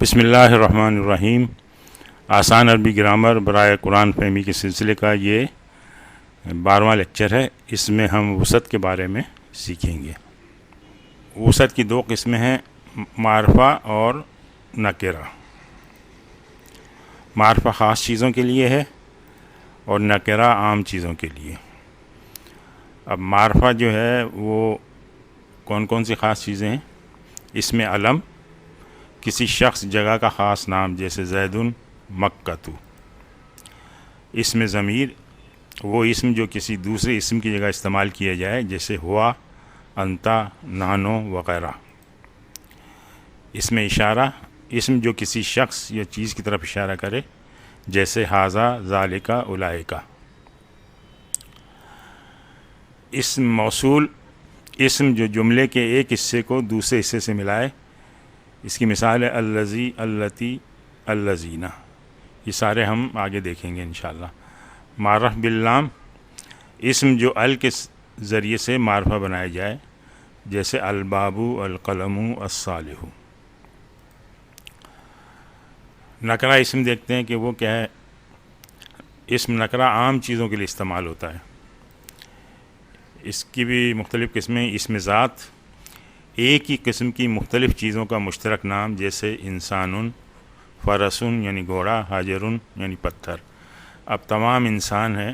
بسم اللہ الرحمن الرحیم۔ آسان عربی گرامر برائے قرآن فہمی کے سلسلے کا یہ 12واں لیکچر ہے۔ اس میں ہم وسعت کے بارے میں سیکھیں گے۔ وسعت کی دو قسمیں ہیں، معرفہ اور نکرہ۔ معرفہ خاص چیزوں کے لیے ہے اور نکرہ عام چیزوں کے لیے۔ اب معرفہ جو ہے وہ کون کون سی خاص چیزیں ہیں؟ اس میں علم، کسی شخص جگہ کا خاص نام جیسے زیدن مکۃ۔ اس میں ضمیر، وہ اسم جو کسی دوسرے اسم کی جگہ استعمال کیا جائے جیسے ہوا، انتا، نانو وغیرہ۔ اس میں اشارہ، اسم جو کسی شخص یا چیز کی طرف اشارہ کرے جیسے ھذا، ذالک، اولئک۔ اسم موصول، اسم جو جملے کے ایک حصے کو دوسرے حصے سے ملائے۔ اس کی مثال ہے الذی، اللتی، الذین۔ یہ سارے ہم آگے دیکھیں گے انشاءاللہ۔ معرف باللام، اسم جو ال کے ذریعے سے معرفہ بنایا جائے جیسے الباب، القلم، الصالح۔ نکرہ اسم دیکھتے ہیں کہ وہ کیا ہے۔ اسم نکرہ عام چیزوں کے لیے استعمال ہوتا ہے۔ اس کی بھی مختلف قسمیں، اسم ذات، ایک ہی قسم کی مختلف چیزوں کا مشترک نام جیسے انسان، فرسن یعنی گھوڑا، حجر یعنی پتھر۔ اب تمام انسان ہیں،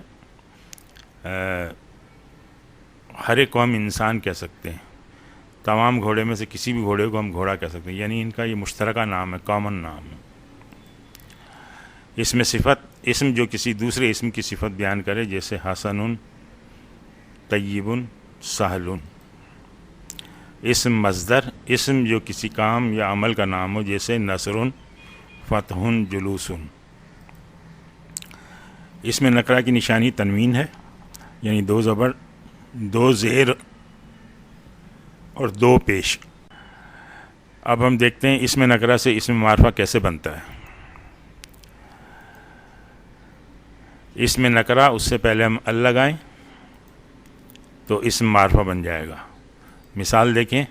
ہر ایک کو ہم انسان کہہ سکتے ہیں۔ تمام گھوڑے میں سے کسی بھی گھوڑے کو ہم گھوڑا کہہ سکتے ہیں، یعنی ان کا یہ مشترکہ نام ہے، کامن نام ہے۔ اس میں صفت، اسم جو کسی دوسرے اسم کی صفت بیان کرے جیسے حسن، طیب، سہل۔ اسم مصدر، اسم جو کسی کام یا عمل کا نام ہو جیسے نصر، فتح، جلوس۔ اس میں نکرہ کی نشانی تنوین ہے، یعنی دو زبر، دو زیر اور دو پیش۔ اب ہم دیکھتے ہیں اس میں نکرہ سے اسم معرفہ کیسے بنتا ہے۔ اس میں نکرہ، اس سے پہلے ہم ال لگائیں تو اسم معرفہ بن جائے گا۔ مثال دیکھیں،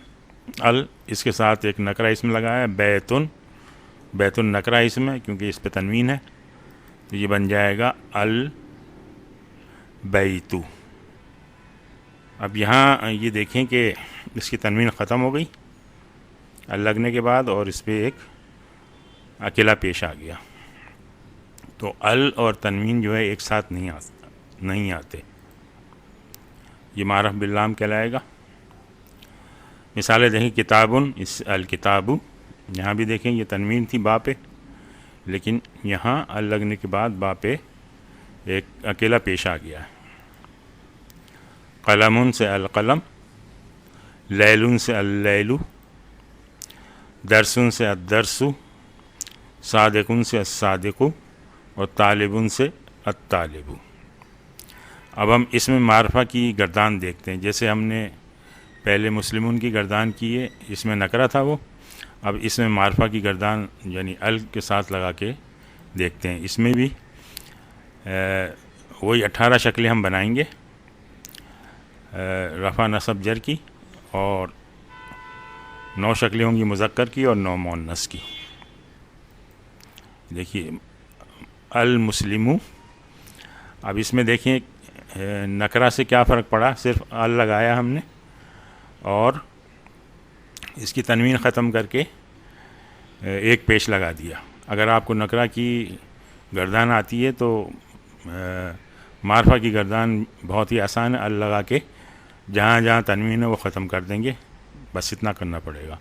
ال، اس کے ساتھ ایک نکرہ اسم لگایا، بیتن، بیتن نکرہ اسم ہے کیونکہ اس پہ تنوین ہے، تو یہ بن جائے گا البیت۔ اب یہاں یہ دیکھیں کہ اس کی تنوین ختم ہو گئی ال لگنے کے بعد، اور اس پہ ایک اکیلا پیش آ گیا، تو ال اور تنوین جو ہے ایک ساتھ نہیں آتے۔ یہ معرف باللام کہلائے گا۔ مثالیں دیکھیں، کتابن، اس الکتاب، یہاں بھی دیکھیں یہ تنوین تھی با پہ، لیکن یہاں ال لگنے کے بعد با پہ ایک اکیلا پیش آ گیا ہے۔ قلم سے القلم، لیل سے اللیل، درس سے الدرس، صادق سے الصادق، اور طالب سے الطالب۔ اب ہم اس میں معرفہ کی گردان دیکھتے ہیں، جیسے ہم نے پہلے مسلمون کی گردان کی ہے، اس میں نکرہ تھا وہ، اب اس میں معرفہ کی گردان یعنی ال کے ساتھ لگا کے دیکھتے ہیں۔ اس میں بھی وہی 18 شکلیں ہم بنائیں گے، رفع نصب جر کی، اور 9 شکلیں ہوں گی مذکر کی اور 9 مؤنث کی۔ دیکھیے المسلم، اب اس میں دیکھیں نکرہ سے کیا فرق پڑا، صرف ال لگایا ہم نے اور اس کی تنوین ختم کر کے ایک پیش لگا دیا۔ اگر آپ کو نکرہ کی گردان آتی ہے تو معرفہ کی گردان بہت ہی آسان ہے، ال لگا کے جہاں جہاں تنوین ہے وہ ختم کر دیں گے، بس اتنا کرنا پڑے گا۔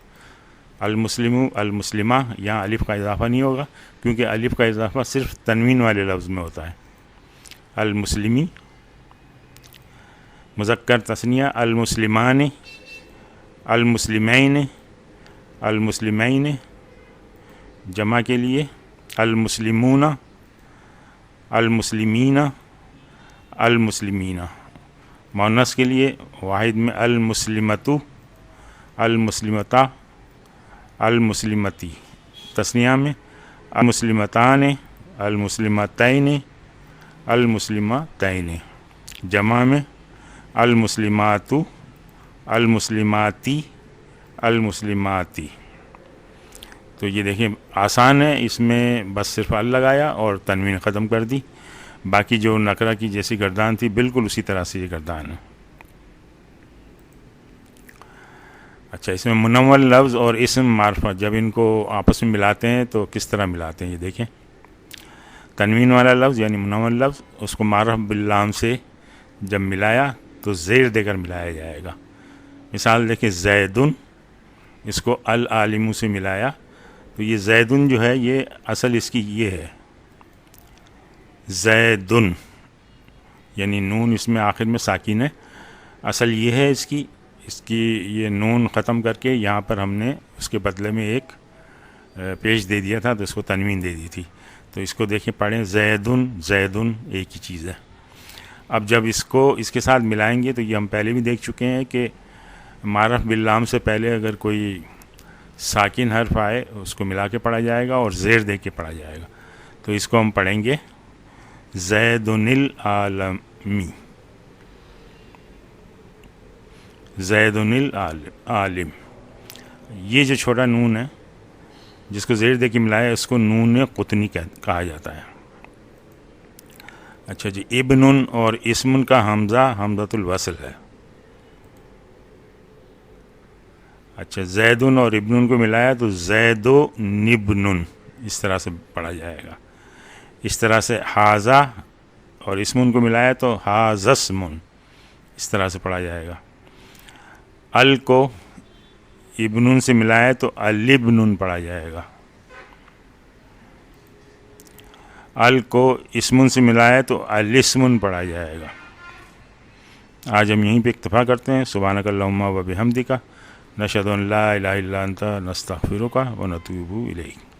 المسلم، المسلمہ، یہاں الف کا اضافہ نہیں ہوگا کیونکہ الف کا اضافہ صرف تنوین والے لفظ میں ہوتا ہے۔ المسلمی، مذکر تثنیہ، المسلمان، المسلمین، المسلمین، جمع کے لیے المسلمون، المسلمین، المسلمین، مؤنث کے لیے واحد میں المسلمۃ، المسلمتا، المسلمتی، تثنیہ میں المسلمتان، المسلمتین، المسلمتین، جمع میں المسلمات، المسلماتی، المسلماتی۔ تو یہ دیکھیں آسان ہے، اس میں بس صرف ال لگایا اور تنوین ختم کر دی. باقی جو نکرہ کی جیسی گردان تھی بالکل اسی طرح سے یہ گردان ہے. اچھا، اس میں منون لفظ اور اسم معرفہ جب ان کو آپس میں ملاتے ہیں تو کس طرح ملاتے ہیں یہ دیکھیں. تنوین والا لفظ یعنی منون لفظ، اس کو معرف باللام سے جب ملایا تو زیر دے کر ملایا جائے گا. مثال دیکھیں زیدن، اس کو العالم سے ملایا تو یہ زیدن جو ہے یہ اصل اس کی یہ ہے زیدن، یعنی نون اس میں آخر میں ساکن ہے. اصل یہ ہے اس کی یہ نون ختم کر کے یہاں پر ہم نے اس کے بدلے میں ایک پیش دے دیا تھا تو اس کو تنوین دے دی تھی. تو اس کو دیکھیں پڑھیں زیدن زیدن ایک ہی چیز ہے. اب جب اس کو اس کے ساتھ ملائیں گے تو یہ ہم پہلے بھی دیکھ چکے ہیں کہ معرف باللام سے پہلے اگر کوئی ساکن حرف آئے اس کو ملا کے پڑھا جائے گا اور زیر دے کے پڑھا جائے گا. تو اس کو ہم پڑھیں گے زیدن العالمی، زیدن العالم. یہ جو چھوٹا نون ہے جس کو زیر دے کے ملایا اس کو نون قطنی کہا جاتا ہے. اچھا جی، ابن اور اسم کا حمزہ حمزۃ الوصل ہے. اچھا، زیدن اور ابن کو ملایا تو زید و نبن اس طرح سے پڑھا جائے گا. اس طرح سے حاضہ اور اسم کو ملایا تو حاضسمن اس طرح سے پڑھا جائے گا. ال کو ابن سے ملایا تو الابن پڑھا جائے گا. ال کو اسم سے ملایا تو الاسم پڑھا جائے گا. آج ہم یہیں پہ اکتفا کرتے ہیں. سبحانک اللہم و بحمدک، نشہد ان لا الہ الا انت، نستغفرک و نتوب الیک.